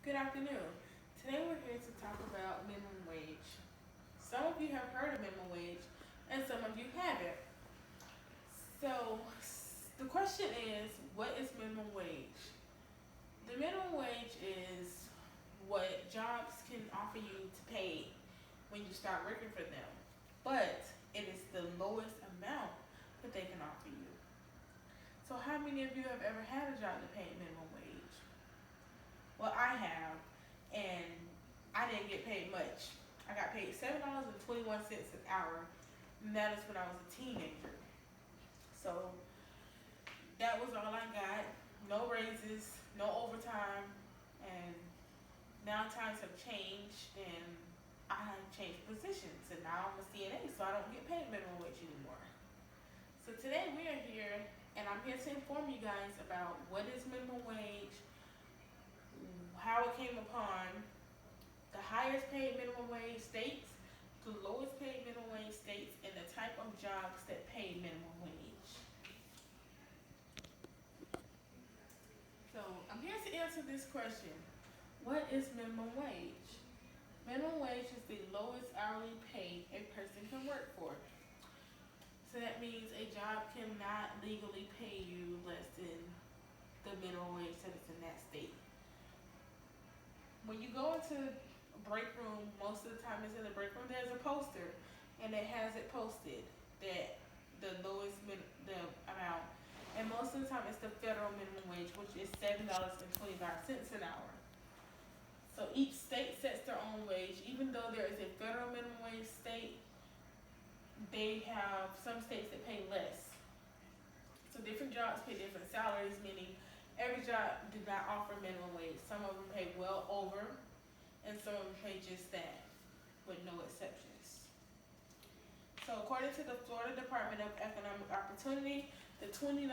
Good afternoon. Today we're here to talk about minimum wage. Some of you have heard of minimum wage and some of you haven't. So the question is, what is minimum wage? The minimum wage is what jobs can offer you to pay when you start working for them, but it is the lowest amount that they can offer you. So how many of you have ever had a job that paid minimum wage? Well, I have, and I didn't get paid much. I got paid $7.21 an hour, and that is when I was a teenager. So that was all I got. No raises, no overtime, and now times have changed, and I changed positions, and now I'm a CNA, so I don't get paid minimum wage anymore. So today we are here, and I'm here to inform you guys about what is minimum wage, how it came upon, the highest paid minimum wage states, the lowest paid minimum wage states, and the type of jobs that pay minimum wage. So I'm here to answer this question. What is minimum wage? Minimum wage is the lowest hourly pay a person can work for. So that means a job cannot legally pay you less than the minimum wage that is in that state. When you go into a break room, most of the time it's in the break room, there's a poster, and it has it posted that the lowest the amount, and most of the time it's the federal minimum wage, which is $7.25 an hour. So each state sets their own wage. Even though there is a federal minimum wage state, they have some states that pay less. So different jobs pay different salaries, meaning every job did not offer minimum wage. Some of them pay well over, and some of them pay just that, with no exceptions. So according to the Florida Department of Economic Opportunity, the 2019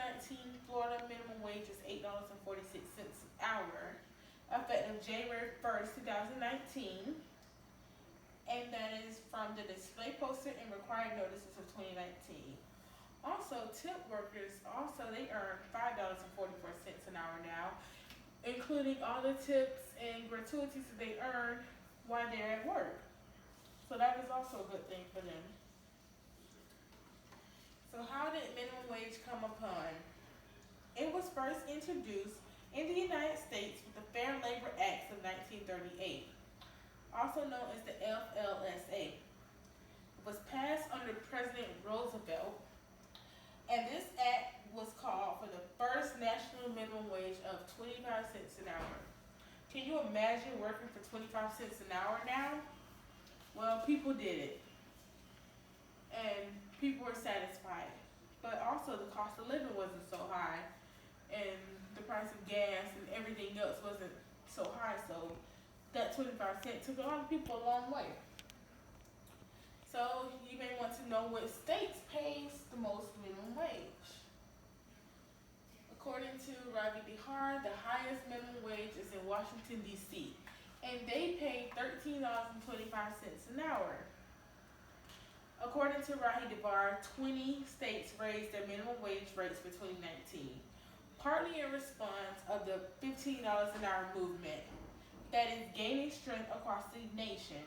Florida minimum wage is $8.46 an hour, effective January 1st, 2019. And that is from the display poster and required notices of 2019. Also, tip workers, they earn $5.44 an hour now, including all the tips and gratuities that they earn while they're at work. So that is also a good thing for them. So how did minimum wage come upon? It was first introduced in the United States with the Fair Labor Acts of 1938, also known as the FLSA. It was passed under President Roosevelt, and this act was called for the first national minimum wage of 25 cents an hour. Can you imagine working for 25 cents an hour now? Well, people did it, and people were satisfied. But also the cost of living wasn't so high, and the price of gas and everything else wasn't so high, so that 25 cents took a lot of people a long way. So you may want to know what states pays the most minimum wage. According to Ravi Bihar, the highest minimum wage is in Washington, D.C., and they pay $13.25 an hour. According to Rahi Devar, 20 states raised their minimum wage rates for 2019, partly in response of the $15 an hour movement that is gaining strength across the nation.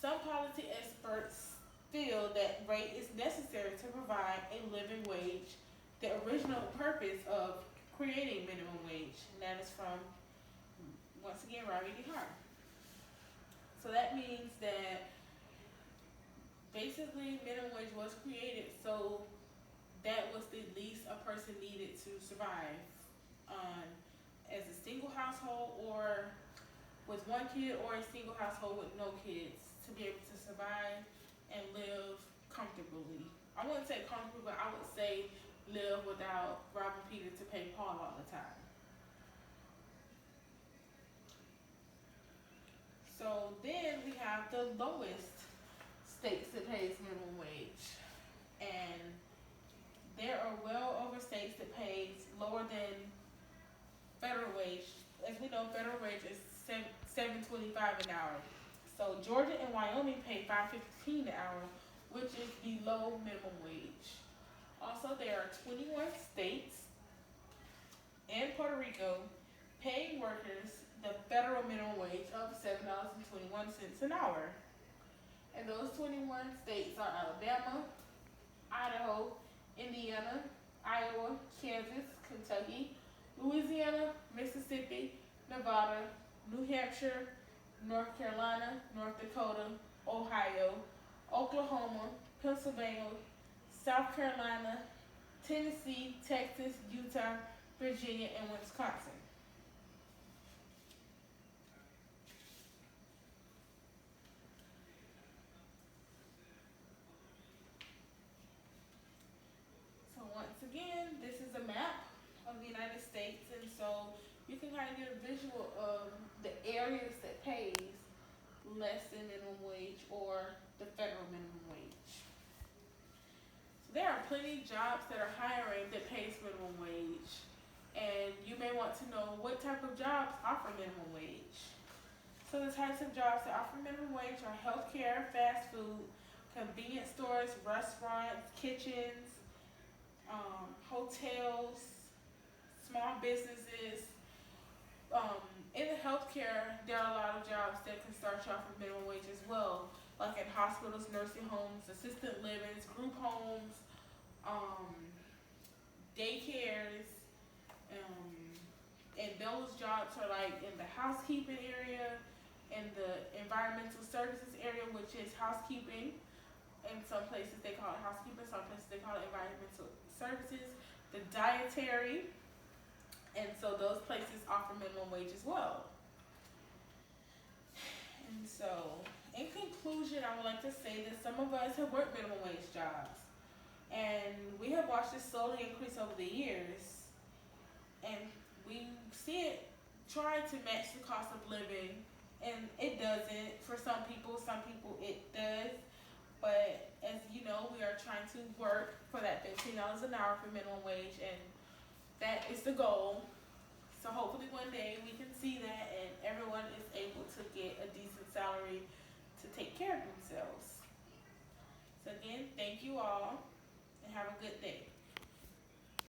Some policy experts feel that rate is necessary to provide a living wage, the original purpose of creating minimum wage, and that is from, once again, Ravi Bihar. So that means that basically minimum wage was created so that was the least a person needed to survive as a single household, or with one kid, or a single household with no kids, to be able to survive and live comfortably. I wouldn't say comfortable, but I would say live without robbing Peter to pay Paul all the time. So then we have the lowest states that pays minimum wage, and there are well over states that pays lower than federal wage. As we know, federal wage is $7.25 an hour. So Georgia and Wyoming pay $5.15 an hour, which is below minimum wage. Also, there are 21 states and Puerto Rico paying workers the federal minimum wage of $7.21 an hour. And those 21 states are Alabama, Idaho, Indiana, Iowa, Kansas, Kentucky, Louisiana, Mississippi, Nevada, New Hampshire, North Carolina, North Dakota, Ohio, Oklahoma, Pennsylvania, South Carolina, Tennessee, Texas, Utah, Virginia, and Wisconsin. So once again, this is a map of the United States, and so you can kind of get a visual of the areas that pays less than minimum wage or the federal minimum wage. So there are plenty of jobs that are hiring that pays minimum wage, and you may want to know what type of jobs offer minimum wage. So the types of jobs that offer minimum wage are healthcare, fast food, convenience stores, restaurants, kitchens, hotels, small businesses. In the healthcare, there are a lot of jobs that can start you off with minimum wage as well, like in hospitals, nursing homes, assisted livings, group homes, daycares, and those jobs are like in the housekeeping area, in the environmental services area, which is housekeeping. In some places they call it housekeeping, some places they call it environmental services, the dietary, and so those places offer minimum wage as well. And so, in conclusion, I would like to say that some of us have worked minimum wage jobs, and we have watched it slowly increase over the years, and we see it trying to match the cost of living, and it doesn't. For some people it does. But as you know, we are trying to work for that $15 an hour for minimum wage, and that is the goal. So hopefully one day we can see that and everyone is able to get a decent salary to take care of themselves. So again, thank you all and have a good day.